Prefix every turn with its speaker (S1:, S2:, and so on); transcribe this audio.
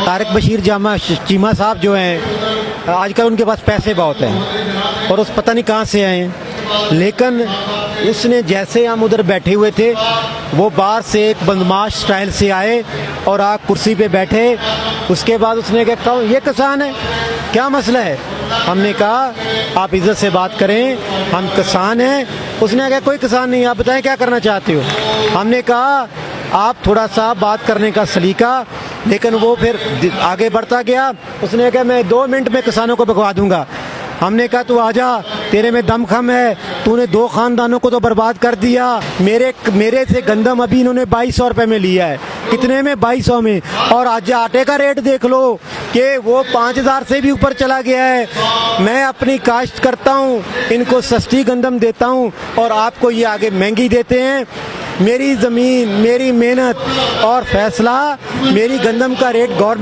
S1: طارق بشیر چیمہ صاحب جو ہیں آج کل ان کے پاس پیسے بہت ہیں اور اس پتہ نہیں کہاں سے آئے ہیں، لیکن اس نے جیسے ہم ادھر بیٹھے ہوئے تھے وہ باہر سے ایک بدماش سٹائل سے آئے اور آ کرسی پہ بیٹھے. اس کے بعد اس نے کہا یہ کسان ہے، کیا مسئلہ ہے؟ ہم نے کہا آپ عزت سے بات کریں، ہم کسان ہیں. اس نے کہا کوئی کسان نہیں، آپ بتائیں کیا کرنا چاہتے ہو. ہم نے کہا آپ تھوڑا سا بات کرنے کا سلیقہ، لیکن وہ پھر آگے بڑھتا گیا. اس نے کہا میں 2 منٹ میں کسانوں کو بکوا دوں گا. ہم نے کہا تو آجا، تیرے میں دم خم ہے، تو نے 2 خاندانوں کو تو برباد کر دیا. میرے سے گندم ابھی انہوں نے 2200 روپے میں لیا ہے. کتنے میں؟ 2200 میں. اور آج آٹے کا ریٹ دیکھ لو کہ وہ 5000 سے بھی اوپر چلا گیا ہے. میں اپنی کاشت کرتا ہوں، ان کو سستی گندم دیتا ہوں اور آپ کو یہ آگے مہنگی دیتے ہیں. میری زمین، میری محنت اور فیصلہ، میری گندم کا ریٹ گورنمنٹ